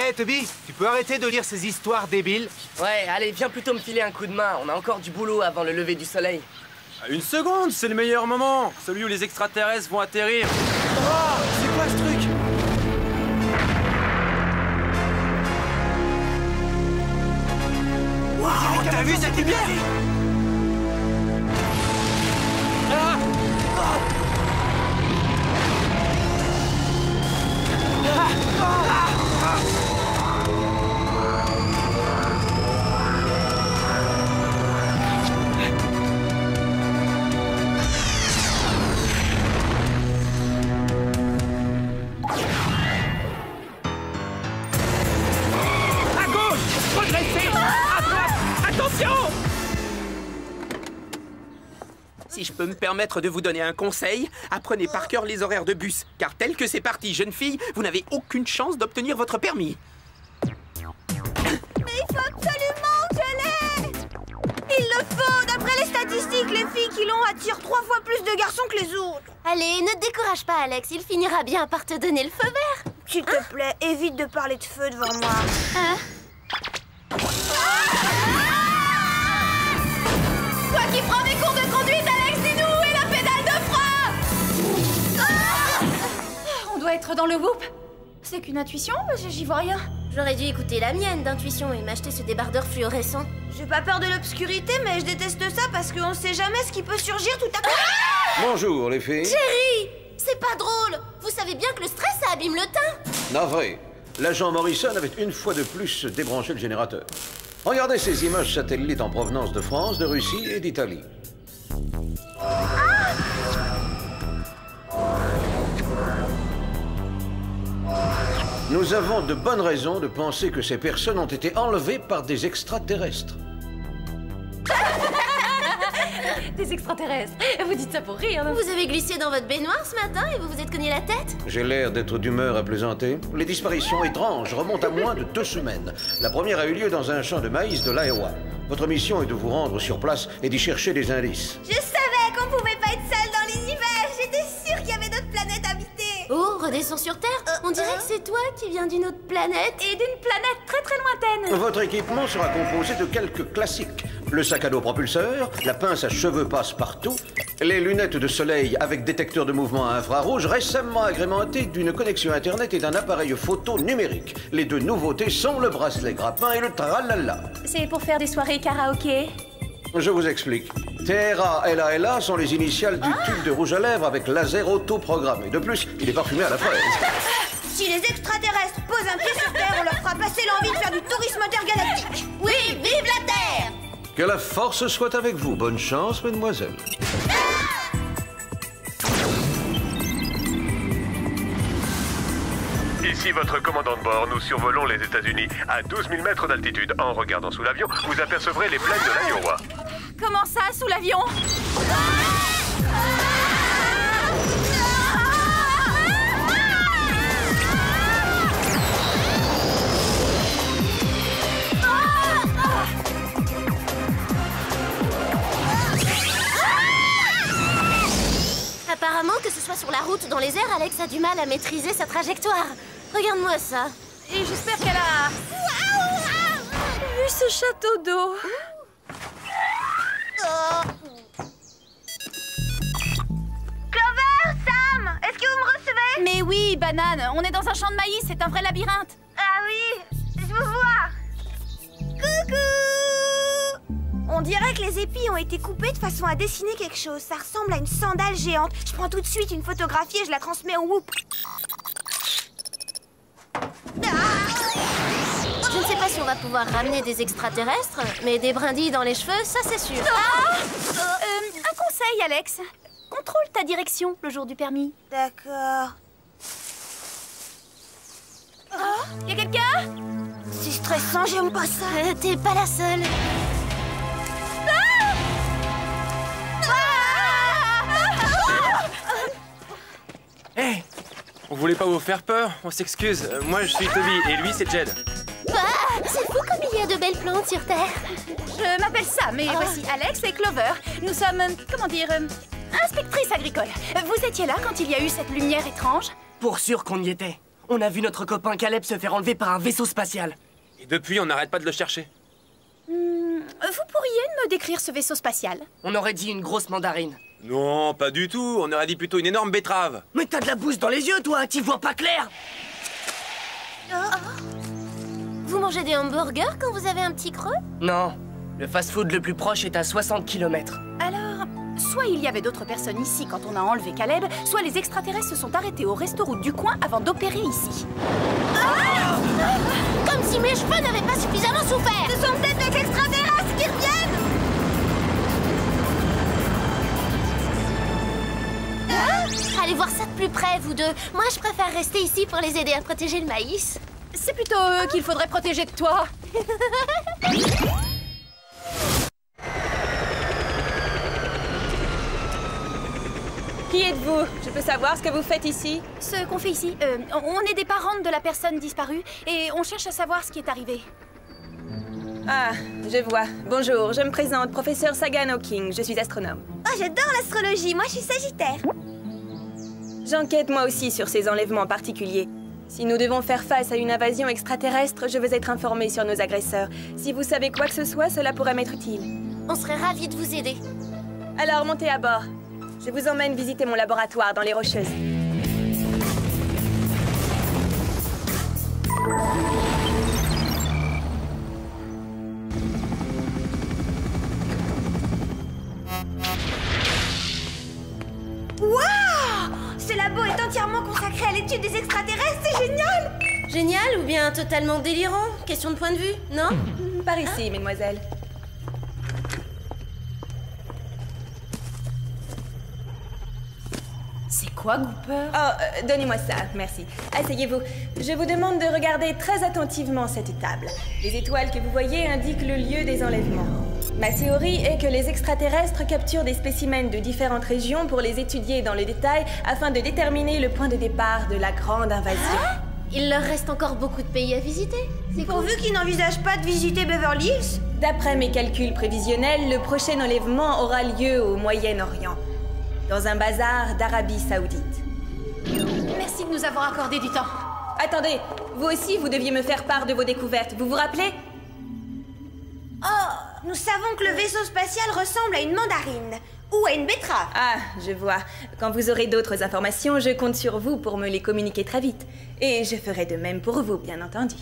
Hé, Toby, tu peux arrêter de lire ces histoires débiles? Ouais, allez, viens plutôt me filer un coup de main. On a encore du boulot avant le lever du soleil. Une seconde, c'est le meilleur moment. Celui où les extraterrestres vont atterrir. Oh, c'est quoi ce truc? Waouh, t'as vu cette lumière? Ah! À gauche! Redressez! À droite! Attention! Si je peux me permettre de vous donner un conseil, apprenez par cœur les horaires de bus, car tel que c'est parti, jeune fille, vous n'avez aucune chance d'obtenir votre permis. Mais il faut absolument que je l'aie! Il le faut! D'après les statistiques, les filles qui l'ont attirent 3 fois plus de garçons que les autres. Allez, ne te décourage pas, Alex. Il finira bien par te donner le feu vert. S'il te plaît, évite de parler de feu devant moi. Hein? Toi qui prends des cours de conduite, Alex, dis-nous où est la pédale de frein! On doit être dans le whoop. C'est qu'une intuition, j'y vois rien. J'aurais dû écouter la mienne d'intuition et m'acheter ce débardeur fluorescent. J'ai pas peur de l'obscurité, mais je déteste ça parce qu'on sait jamais ce qui peut surgir tout à coup. Bonjour les filles. Chérie, c'est pas drôle. Vous savez bien que le stress, ça abîme le teint. Navré, l'agent Morrison avait une fois de plus débranché le générateur. Regardez ces images satellites en provenance de France, de Russie et d'Italie. Nous avons de bonnes raisons de penser que ces personnes ont été enlevées par des extraterrestres. Des extraterrestres. Vous dites ça pour rire, non? Vous avez glissé dans votre baignoire ce matin et vous vous êtes cogné la tête? J'ai l'air d'être d'humeur à plaisanter. Les disparitions étranges remontent à moins de 2 semaines. La première a eu lieu dans un champ de maïs de l'Iowa. Votre mission est de vous rendre sur place et d'y chercher des indices. Je savais qu'on pouvait pas être seul dans l'univers. J'étais sûre qu'il y avait d'autres planètes habitées. Oh, redescends sur Terre. On dirait que c'est toi qui viens d'une autre planète. Et d'une planète très très lointaine. Votre équipement sera composé de quelques classiques. Le sac à dos propulseur, la pince à cheveux passe-partout, les lunettes de soleil avec détecteur de mouvement à infrarouge récemment agrémenté d'une connexion Internet et d'un appareil photo numérique. Les 2 nouveautés sont le bracelet grappin et le tralala. C'est pour faire des soirées karaoké. Je vous explique. TRA-LA-LA sont les initiales du tube de rouge à lèvres avec laser auto-programmé. De plus, il est parfumé à la fraise. Si les extraterrestres posent un pied sur Terre, on leur fera passer l'envie de faire du tourisme intergalactique. Oui, vive la Terre! Que la force soit avec vous. Bonne chance, mademoiselle. Ici votre commandant de bord. Nous survolons les États-Unis à 12 000 mètres d'altitude. En regardant sous l'avion, vous apercevrez les plaines de l'Iowa. Comment ça, sous l'avion? Apparemment, que ce soit sur la route ou dans les airs, Alex a du mal à maîtriser sa trajectoire. Regarde-moi ça. Et j'espère qu'elle a... vu ce château d'eau. Clover, Sam, est-ce que vous me recevez? Mais oui, banane, on est dans un champ de maïs, c'est un vrai labyrinthe. Ah oui, je vous vois. Coucou! On dirait que les épis ont été coupés de façon à dessiner quelque chose. Ça ressemble à une sandale géante. Je prends tout de suite une photographie et je la transmets au Whoop. Je ne sais pas si on va pouvoir ramener des extraterrestres, mais des brindilles dans les cheveux, ça c'est sûr. Un conseil, Alex. Contrôle ta direction le jour du permis. D'accord. Y'a quelqu'un? C'est stressant, j'aime pas ça. T'es pas la seule. Hé, on voulait pas vous faire peur, on s'excuse. Moi je suis Toby et lui c'est Jed. C'est fou comme il y a de belles plantes sur Terre. Je m'appelle Sam et voici Alex et Clover. Nous sommes, comment dire, inspectrices agricoles. Vous étiez là quand il y a eu cette lumière étrange? Pour sûr qu'on y était. On a vu notre copain Caleb se faire enlever par un vaisseau spatial. Et depuis, on n'arrête pas de le chercher. Vous pourriez me décrire ce vaisseau spatial? On aurait dit une grosse mandarine. Non, pas du tout. On aurait dit plutôt une énorme betterave. Mais t'as de la bouse dans les yeux, toi, t'y vois pas clair. Vous mangez des hamburgers quand vous avez un petit creux? Non, le fast-food le plus proche est à 60 km. Alors, soit il y avait d'autres personnes ici quand on a enlevé Caleb, soit les extraterrestres se sont arrêtés au resto-route du coin avant d'opérer ici. Comme si mes cheveux n'avaient pas suffisamment souffert! Ce sont peut-être les extraterrestres qui reviennent. Allez voir ça de plus près, vous deux. Moi, je préfère rester ici pour les aider à protéger le maïs. C'est plutôt eux qu'il faudrait protéger de toi. Qui êtes-vous? Je peux savoir ce que vous faites ici? Ce qu'on fait ici, on est des parents de la personne disparue et on cherche à savoir ce qui est arrivé. Ah, je vois. Bonjour, je me présente, professeur Sagan Hawking, je suis astronome. Oh, j'adore l'astrologie. Moi, je suis Sagittaire. J'enquête moi aussi sur ces enlèvements particuliers. Si nous devons faire face à une invasion extraterrestre, je veux être informée sur nos agresseurs. Si vous savez quoi que ce soit, cela pourrait m'être utile. On serait ravis de vous aider. Alors, montez à bord. Je vous emmène visiter mon laboratoire dans les Rocheuses. Waouh! Ce labo est entièrement consacré à l'étude des extraterrestres, c'est génial! Génial ou bien totalement délirant? Question de point de vue, non? Par ici, mesdemoiselles. C'est quoi, Gooper? Oh, donnez-moi ça, merci. Asseyez-vous. Je vous demande de regarder très attentivement cette table. Les étoiles que vous voyez indiquent le lieu des enlèvements. Ma théorie est que les extraterrestres capturent des spécimens de différentes régions pour les étudier dans le détail afin de déterminer le point de départ de la grande invasion. Il leur reste encore beaucoup de pays à visiter. C'est pourvu qu'ils n'envisagent pas de visiter Beverly Hills. D'après mes calculs prévisionnels, le prochain enlèvement aura lieu au Moyen-Orient, dans un bazar d'Arabie Saoudite. Merci de nous avoir accordé du temps. Attendez, vous aussi, vous deviez me faire part de vos découvertes. Vous vous rappelez? Oh, nous savons que le vaisseau spatial ressemble à une mandarine. Ou à une betterave. Ah, je vois. Quand vous aurez d'autres informations, je compte sur vous pour me les communiquer très vite. Et je ferai de même pour vous, bien entendu.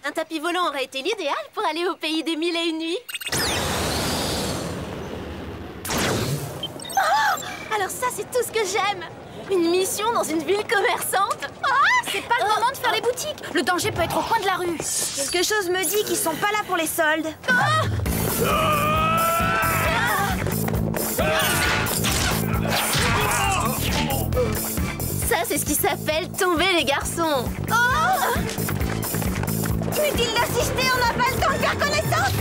Un tapis volant aurait été l'idéal pour aller au pays des 1001 nuits. Oh! Alors ça, c'est tout ce que j'aime. Une mission dans une ville commerçante. Ah, c'est pas le moment de faire les boutiques. Le danger peut être au coin de la rue. Quelque chose me dit qu'ils sont pas là pour les soldes. Ça, c'est ce qui s'appelle tomber les garçons. Oh! Inutile d'assister, on n'a pas le temps de faire connaissance.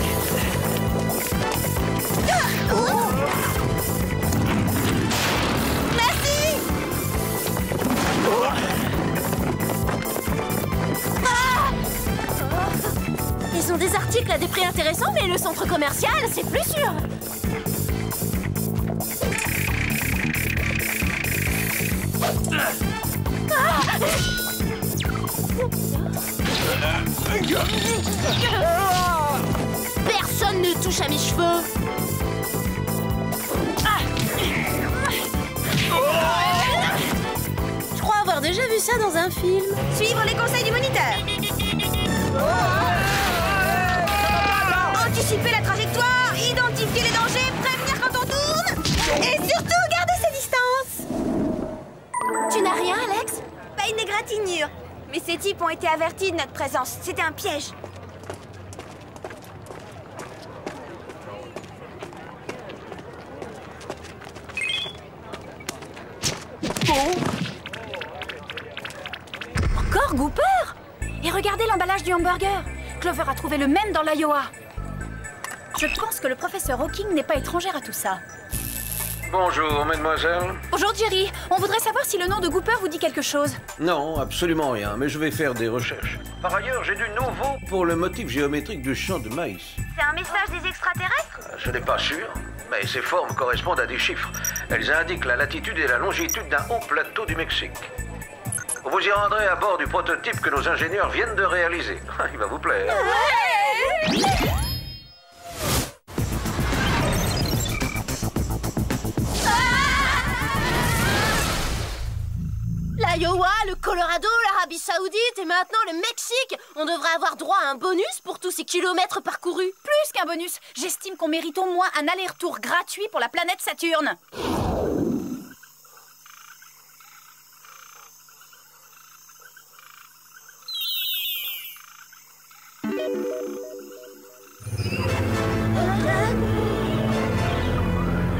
Merci. Ils ont des articles à des prix intéressants, mais le centre commercial, c'est plus sûr. Personne ne touche à mes cheveux. Je crois avoir déjà vu ça dans un film. Suivre les conseils du moniteur. Anticiper la trajectoire, identifier les dangers, prévenir quand on tourne. Et surtout, garder ses distances. Tu n'as rien, Alex? Pas une égratignure. Mais ces types ont été avertis de notre présence. C'était un piège. Encore Gooper? Et regardez l'emballage du hamburger. Clover a trouvé le même dans l'Iowa. Je pense que le professeur Hawking n'est pas étrangère à tout ça. Bonjour, mademoiselle. Bonjour Jerry, on voudrait savoir si le nom de Gooper vous dit quelque chose. Non, absolument rien, mais je vais faire des recherches. Par ailleurs, j'ai du nouveau pour le motif géométrique du champ de maïs. C'est un message des extraterrestres? Je n'ai pas sûr, mais ces formes correspondent à des chiffres. Elles indiquent la latitude et la longitude d'un haut plateau du Mexique. Vous y rendrez à bord du prototype que nos ingénieurs viennent de réaliser. Il va vous plaire. L'Iowa, le Colorado, l'Arabie Saoudite et maintenant le Mexique. On devrait avoir droit à un bonus pour tous ces kilomètres parcourus. Plus qu'un bonus, j'estime qu'on mérite au moins un aller-retour gratuit pour la planète Saturne.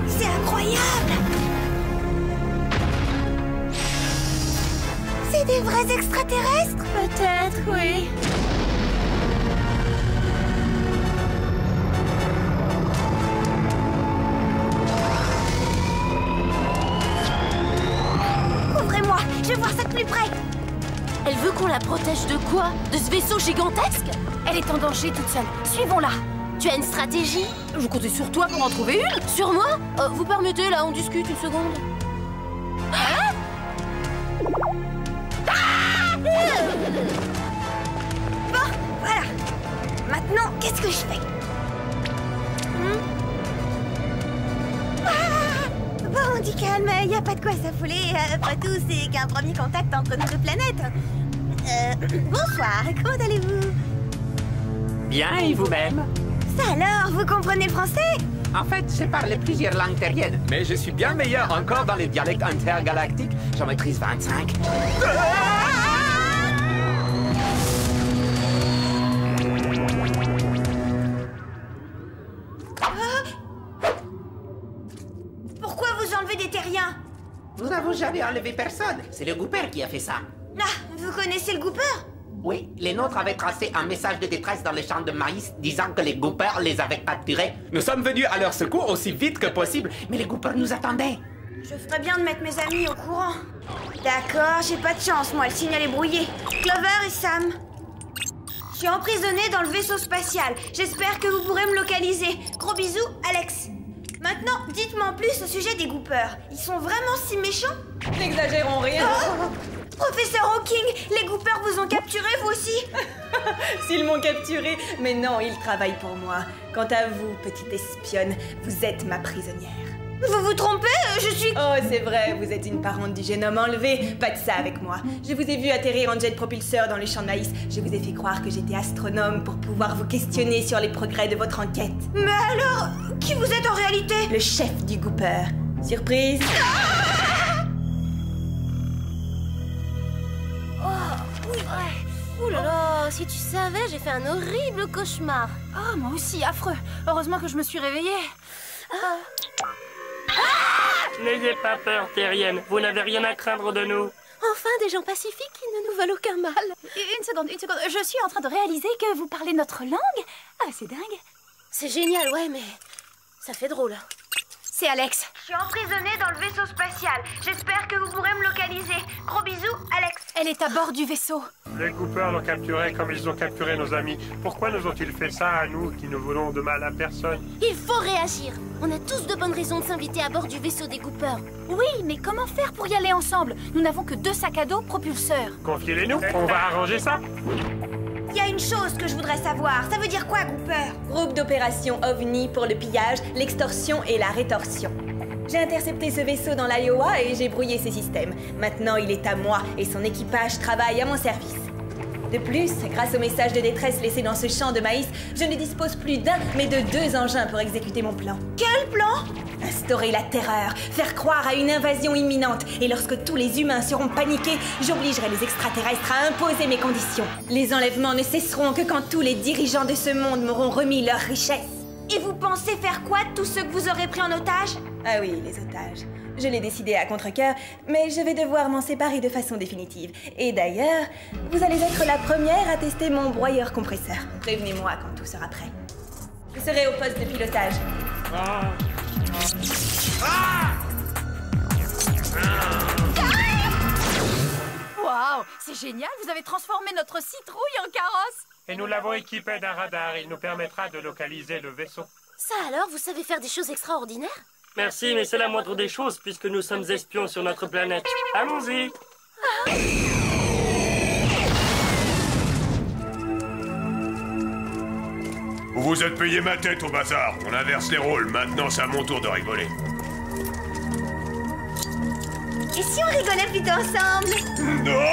C'est incroyable! C'est des vrais extraterrestres? Peut-être, oui. Ouvrez-moi, je veux voir ça de plus près. Elle veut qu'on la protège de quoi? De ce vaisseau gigantesque? Elle est en danger toute seule. Suivons-la. Tu as une stratégie? Je comptais sur toi pour en trouver une. Sur moi? Vous permettez, là, on discute une seconde. Hein? Bon, voilà. Maintenant, qu'est-ce que je fais? Bon, du calme, y a pas de quoi s'affoler. Après tout, c'est qu'un premier contact entre nos deux planètes. Bonsoir, comment allez-vous? Bien, et vous-même? Ça alors, vous comprenez le français? En fait, je parle plusieurs langues terriennes, mais je suis bien meilleur encore dans les dialectes intergalactiques. J'en maîtrise 25. Pourquoi vous enlevez des terriens? Nous n'avons jamais enlevé personne. C'est le Gooper qui a fait ça. Ah, vous connaissez le Gooper? Oui, les nôtres avaient tracé un message de détresse dans les champs de maïs disant que les Goopers les avaient capturés. Nous sommes venus à leur secours aussi vite que possible, mais les Goopers nous attendaient. Je ferais bien de mettre mes amis au courant. D'accord, j'ai pas de chance, moi, le signal est brouillé. Clover et Sam. Je suis emprisonnée dans le vaisseau spatial. J'espère que vous pourrez me localiser. Gros bisous, Alex. Maintenant, dites-moi en plus au sujet des Goopers. Ils sont vraiment si méchants? N'exagérons rien. Professeur Hawking, les Goopers vous ont capturé, vous aussi? S'ils m'ont capturé, mais non, ils travaillent pour moi. Quant à vous, petite espionne, vous êtes ma prisonnière. Vous vous trompez, je suis... Oh, c'est vrai, vous êtes une parente du jeune homme enlevé. Pas de ça avec moi. Je vous ai vu atterrir en jet propulseur dans les champs de maïs. Je vous ai fait croire que j'étais astronome pour pouvoir vous questionner sur les progrès de votre enquête. Mais alors, qui vous êtes en réalité? Le chef du Gooper. Surprise? Ouh là là, si tu savais, j'ai fait un horrible cauchemar. Oh, moi aussi, affreux. Heureusement que je me suis réveillée. N'ayez pas peur, terrienne. Vous n'avez rien à craindre de nous. Enfin, des gens pacifiques qui ne nous veulent aucun mal. Une seconde. Je suis en train de réaliser que vous parlez notre langue. Ah, c'est dingue. C'est génial, ouais, mais ça fait drôle. C'est Alex. Je suis emprisonnée dans le vaisseau spatial. J'espère que vous pourrez me localiser. Gros bisous, Alex. Elle est à bord du vaisseau. Les Goopers l'ont capturé comme ils ont capturé nos amis. Pourquoi nous ont-ils fait ça à nous qui ne voulons de mal à personne? Il faut réagir. On a tous de bonnes raisons de s'inviter à bord du vaisseau des Goopers. Oui, mais comment faire pour y aller ensemble? Nous n'avons que 2 sacs à dos propulseurs. Confiez-les-nous, on va arranger ça. Il y a une chose que je voudrais savoir. Ça veut dire quoi, Gooper? Groupe d'opération OVNI pour le pillage, l'extorsion et la rétorsion. J'ai intercepté ce vaisseau dans l'Iowa et j'ai brouillé ses systèmes. Maintenant, il est à moi et son équipage travaille à mon service. De plus, grâce au message de détresse laissé dans ce champ de maïs, je ne dispose plus d'un, mais de 2 engins pour exécuter mon plan. Quel plan? Instaurer la terreur, faire croire à une invasion imminente. Et lorsque tous les humains seront paniqués, j'obligerai les extraterrestres à imposer mes conditions. Les enlèvements ne cesseront que quand tous les dirigeants de ce monde m'auront remis leurs richesses. Et vous pensez faire quoi de tous ceux que vous aurez pris en otage? Ah oui, les otages. Je l'ai décidé à contre-cœur, mais je vais devoir m'en séparer de façon définitive. Et d'ailleurs, vous allez être la première à tester mon broyeur compresseur. Prévenez-moi quand tout sera prêt. Je serai au poste de pilotage. Waouh, c'est génial, vous avez transformé notre citrouille en carrosse. Et nous l'avons équipé d'un radar. Il nous permettra de localiser le vaisseau. Ça alors, vous savez faire des choses extraordinaires? Merci, mais c'est la moindre des choses puisque nous sommes espions sur notre planète. Allons-y. Vous vous êtes payé ma tête au bazar. On inverse les rôles. Maintenant, c'est à mon tour de rigoler. Et si on rigolait plutôt ensemble? Non!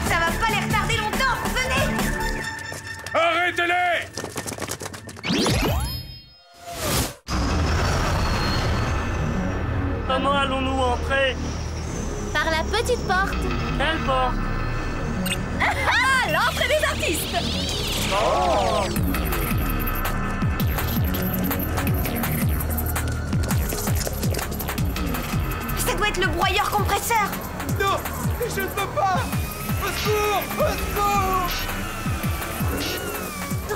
Ça va pas les retarder longtemps, venez! Arrêtez-les! Comment allons-nous entrer? Par la petite porte. Quelle porte? Ah, l'entrée des artistes! Oh! Ça doit être le broyeur compresseur! Non! Je ne peux pas! Au secours! Au secours!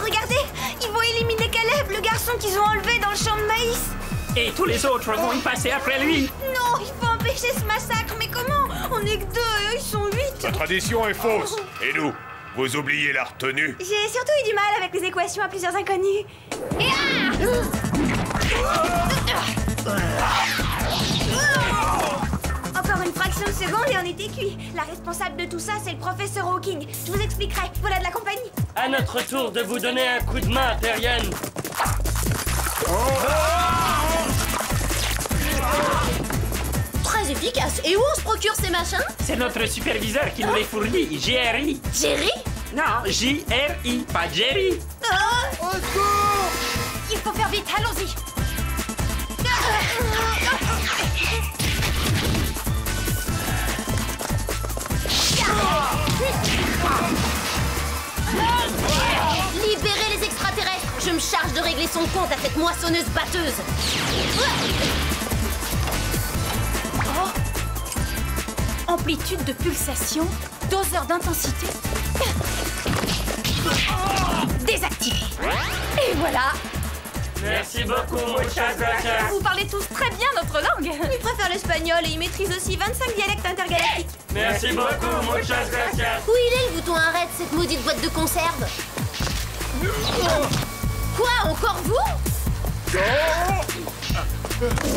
Regardez! Ils vont éliminer Caleb, le garçon qu'ils ont enlevé dans le champ de maïs! Et tous les autres vont y passer après lui. Non, il faut empêcher ce massacre, mais comment? On est que 2 et eux, ils sont 8! La tradition est fausse. Et nous? Vous oubliez la retenue? J'ai surtout eu du mal avec les équations à plusieurs inconnus. Et Encore une fraction de seconde et on était cuit. La responsable de tout ça, c'est le professeur Hawking. Je vous expliquerai. Voilà de la compagnie. À notre tour de vous donner un coup de main, Terrienne. Très efficace. Et où on se procure ces machins? C'est notre superviseur qui nous les fournit, Jerry. Jerry? Non, J-R-I, pas Jerry. Au secours! Il faut faire vite, allons-y! Libérez les extraterrestres! Je me charge de régler son compte à cette moissonneuse batteuse. Amplitude de pulsation, doseur d'intensité. Désactivé. Et voilà. Merci beaucoup, muchas gracias. Vous parlez tous très bien notre langue. Il préfère l'espagnol et il maîtrise aussi 25 dialectes intergalactiques. Merci beaucoup, muchas gracias. Où il est le bouton arrête, cette maudite boîte de conserve? Quoi, encore vous?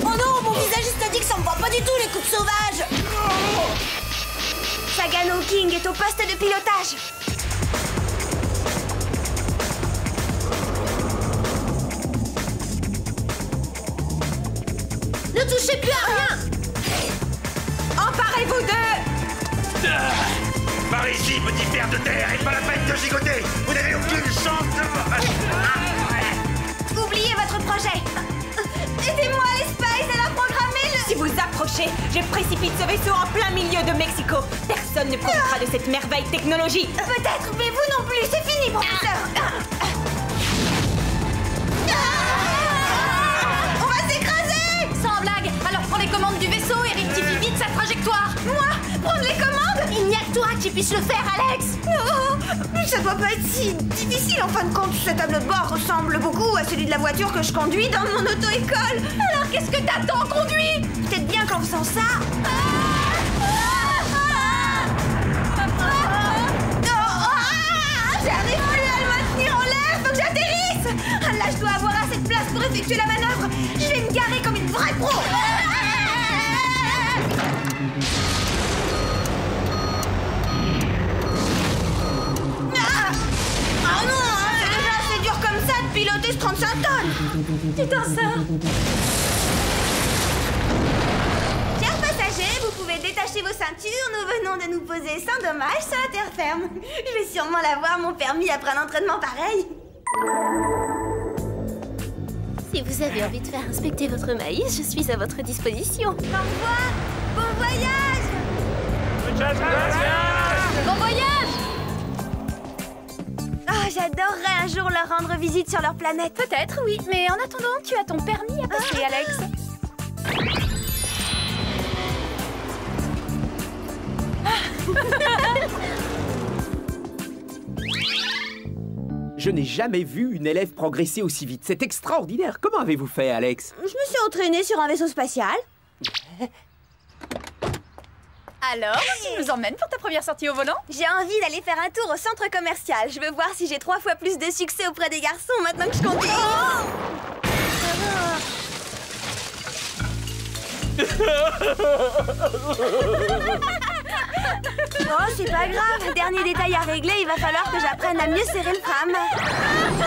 Oh non, mon visagiste a dit que ça me va pas du tout les coupes sauvages. Sagan Hawking est au poste de pilotage. Ne touchez plus à rien! Emparez-vous d'eux! Par ici, petit ver de terre, et pas la peine de gigoter. Vous n'avez aucune chance de... Oubliez votre projet. Aidez-moi, les Spies, elle a programmé le... Si vous approchez, je précipite ce vaisseau en plein milieu de Mexico. Personne ne profitera de cette merveille technologie. Peut-être, mais vous non plus, c'est fini, professeur. On va s'écraser. Sans blague, alors prends les commandes du vaisseau et rectifie vite sa trajectoire. Moi? Prendre les commandes? Il n'y a que toi qui puisse le faire, Alex! Oh, ça doit pas être si difficile en fin de compte. Ce tableau de bord ressemble beaucoup à celui de la voiture que je conduis dans mon auto-école. Alors qu'est-ce que t'attends, conduis? Peut-être bien qu'en faisant ça... J'arrive plus à le maintenir en l'air, faut que j'atterrisse. Là, je dois avoir assez de place pour effectuer la manœuvre. Je vais me garer comme une vraie pro. Ah non, c'est déjà assez dur comme ça de piloter ce 35 tonnes. Putain, ça. Chers passagers, vous pouvez détacher vos ceintures. Nous venons de nous poser sans dommage sur la terre ferme. Je vais sûrement l'avoir, mon permis, après un entraînement pareil. Si vous avez envie de faire inspecter votre maïs, je suis à votre disposition. Au revoir. Bon voyage. Muchas gracias. Bon voyage! Oh, j'adorerais un jour leur rendre visite sur leur planète. Peut-être, oui. Mais en attendant, tu as ton permis à passer, Alex. Je n'ai jamais vu une élève progresser aussi vite. C'est extraordinaire. Comment avez-vous fait, Alex? Je me suis entraînée sur un vaisseau spatial. Alors, tu nous emmènes pour ta première sortie au volant? J'ai envie d'aller faire un tour au centre commercial. Je veux voir si j'ai 3 fois plus de succès auprès des garçons maintenant que je conduis. Oh, c'est pas grave. Dernier détail à régler, il va falloir que j'apprenne à mieux serrer le tram.